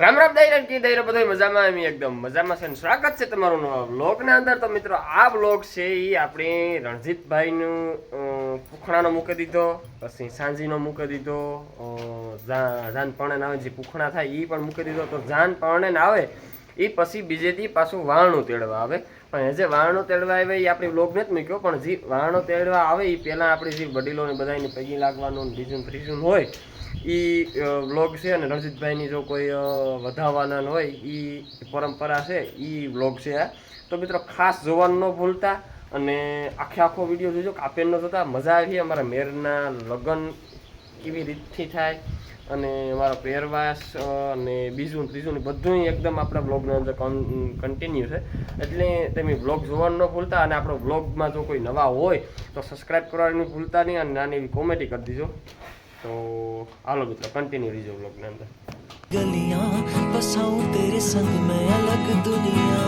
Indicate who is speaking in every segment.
Speaker 1: રામ રામ દાયરા કી દાયરા બધા મજામાં એમ એકદમ મજામાં છે ને સ્વાગત છે તમારું નવા વ્લોગના અંદર. તો મિત્રો આ વ્લોગ છે એ આપણે રણજીતભાઈનું પુખણાનો મૂકી દીધો, પછી સાંજીનો મૂકી દીધો, જાન પરણે આવે જે પુખણા થાય એ પણ મૂકી દીધો. તો જાન પરણે આવે એ પછી બીજેથી પાછું વાળનું તેડવા આવે. પણ જે વાળનું તેડવા આવે એ આપણે વ્લોગ નથી મૂક્યો, પણ જે વાળનો તેડવા આવે એ પહેલાં આપણે જે વડીલોને બધાને પૈકી લાગવાનું બીજું ત્રીજું હોય એ વ્લોગ છે. અને રણજીતભાઈની જો કોઈ વધાવવાના હોય એ પરંપરા છે એ વ્લોગ છે આ. તો મિત્રો ખાસ જોવાનું ન ભૂલતા અને આખો વિડીયો જોજો, કાપેન ન જોતા. મજા આવી અમારા મેરના લગ્ન કેવી રીતથી થાય અને અમારો પહેરવાશ અને બીજું ત્રીજું ને બધું એકદમ આપણા બ્લોગની અંદર કન્ટિન્યુ છે. એટલે તમે બ્લોગ જોવાનું ન ભૂલતા. અને આપણો બ્લોગમાં જો કોઈ નવા હોય તો સબસ્ક્રાઈબ કરવાનું ભૂલતા નહીં અને નાની એવી કોમેડી કરી દીજો. तो आलो मित्रों कंटिन्यू रहिए व्लॉग में अंदर।
Speaker 2: गलियां बसाऊं तेरे संग में अलग दुनिया।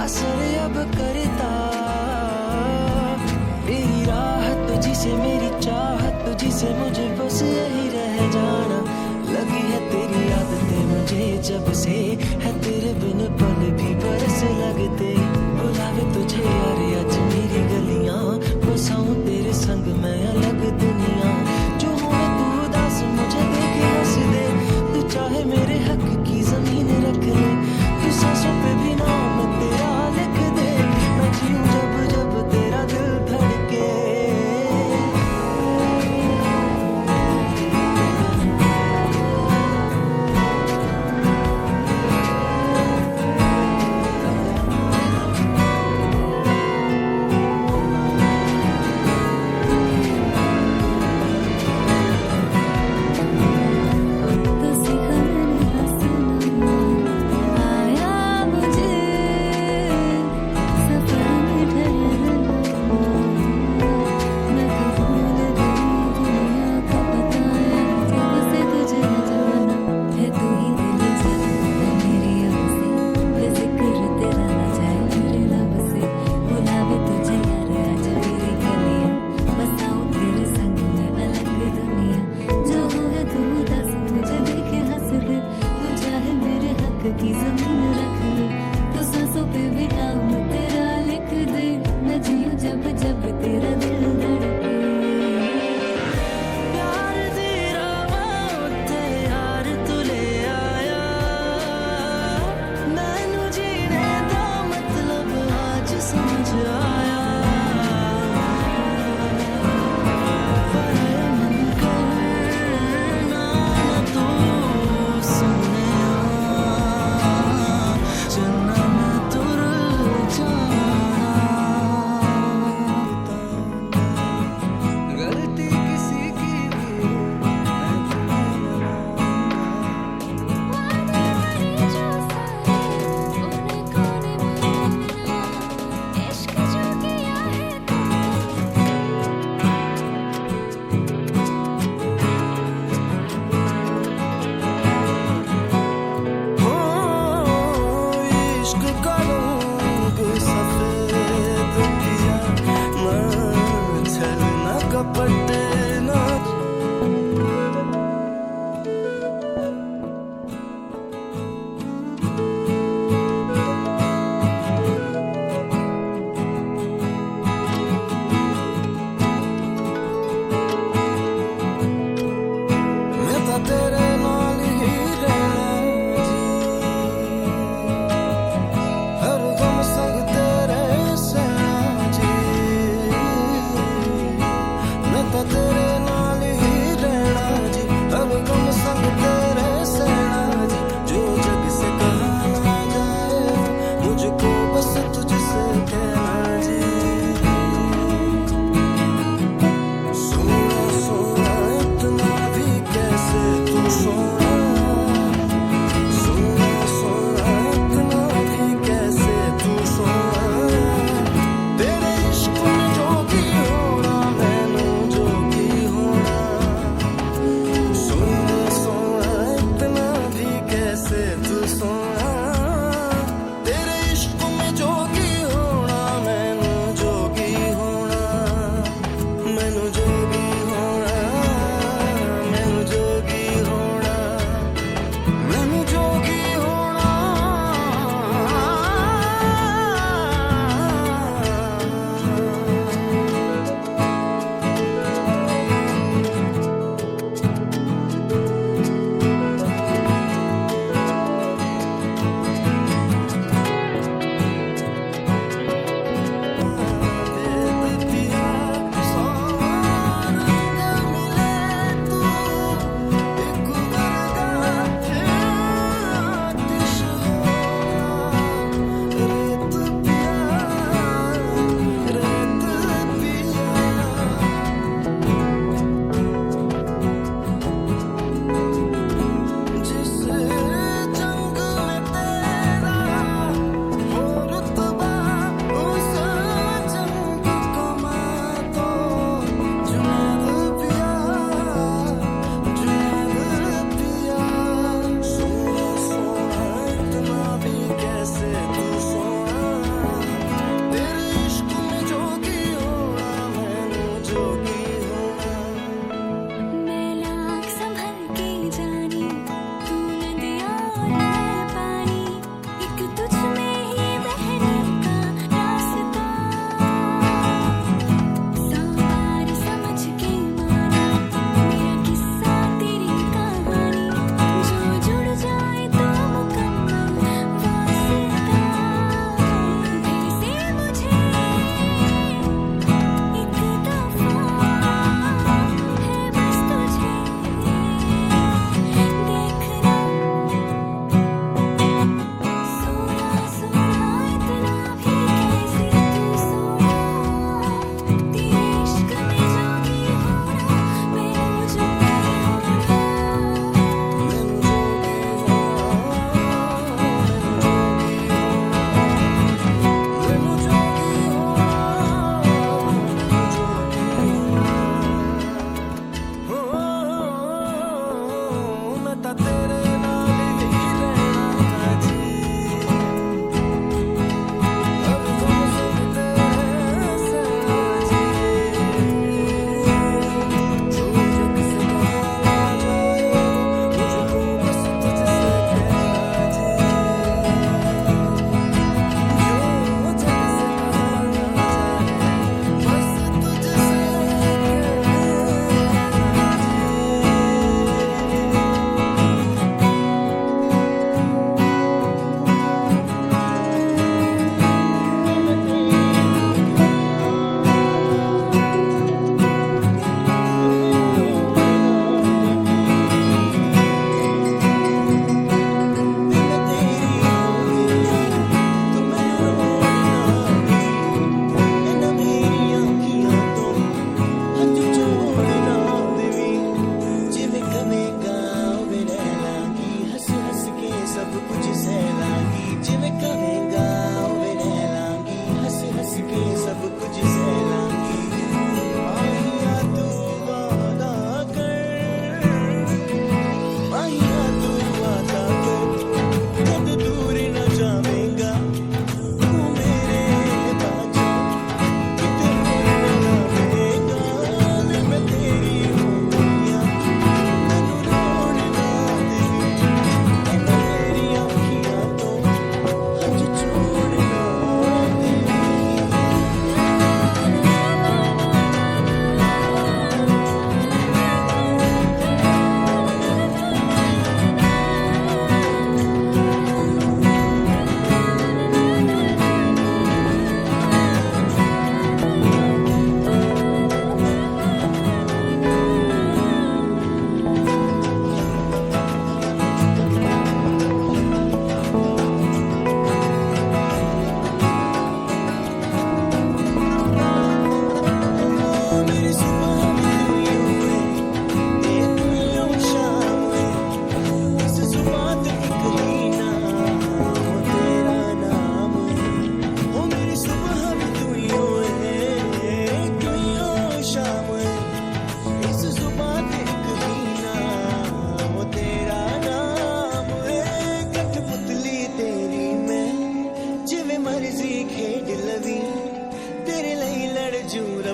Speaker 2: असर अब करता तेरी राह तुझी से मेरी चाहत तुझी से मुझे बस यही रह जाना लगी है तेरी आदतें मुझे जब से है तेरे बिन पल भी बरस लगते बुलावे तुझे यारे आज मेरी गलियां बसाऊं तेरे संग मैं अलग दुनिया जो हूँ तू उदास मुझे देखे हंस दे तू चाहे मेरे हक की जमीन रख ले तू सांसों पे भी नाम तेरा लिख दे मैं जीऊं जब जब तेरा दिल धड़के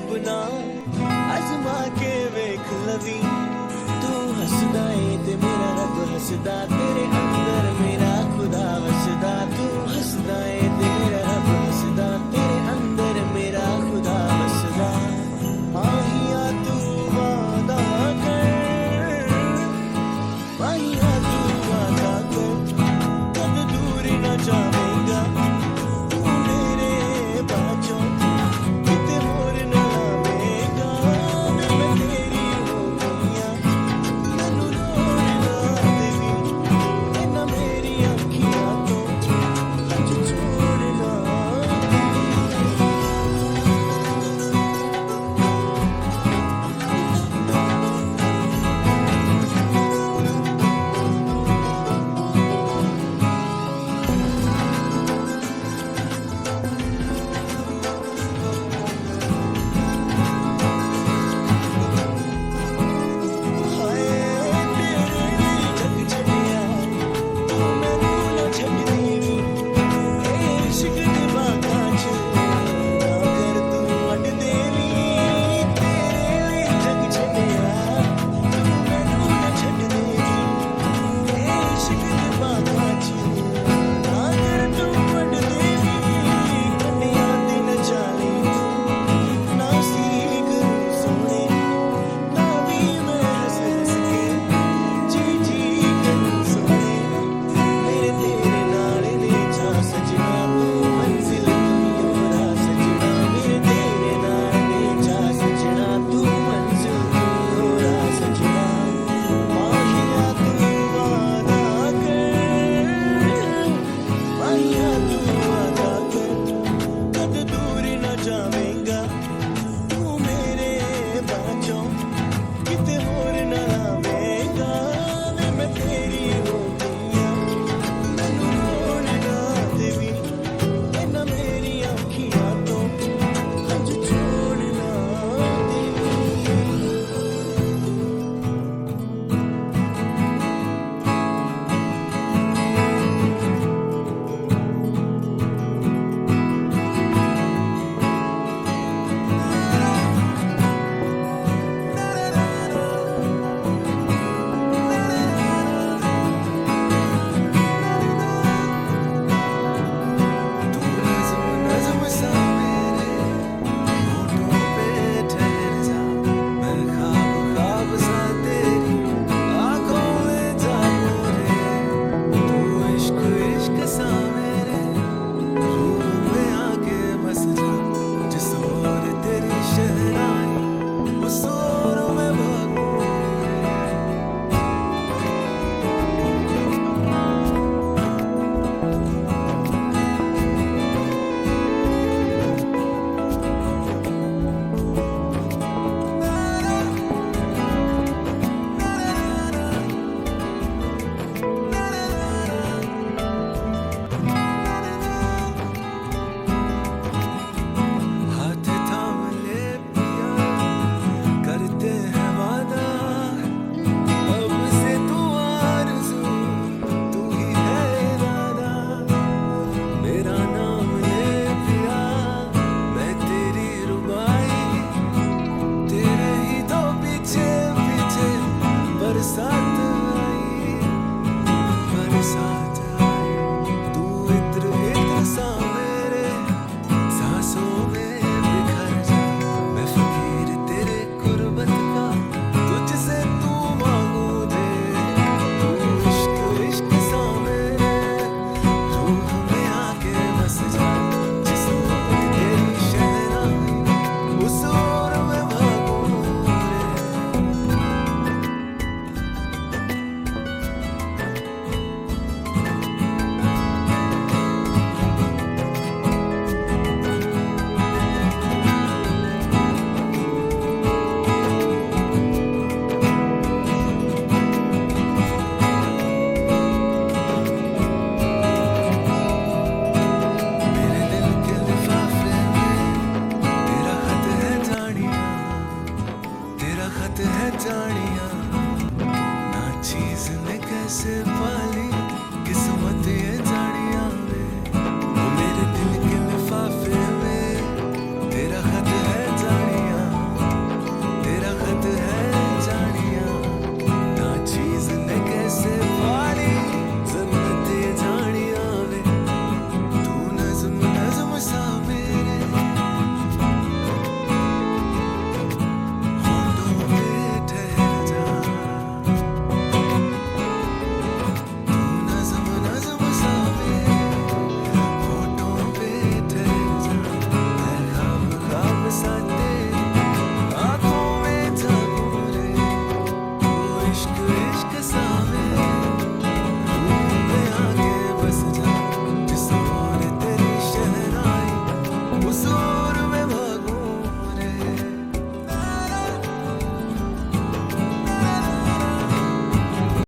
Speaker 2: अब ना अजमा के वेख लवी तू हसदा ए ते मेरा रब हसदा तेरे अंदर मेरा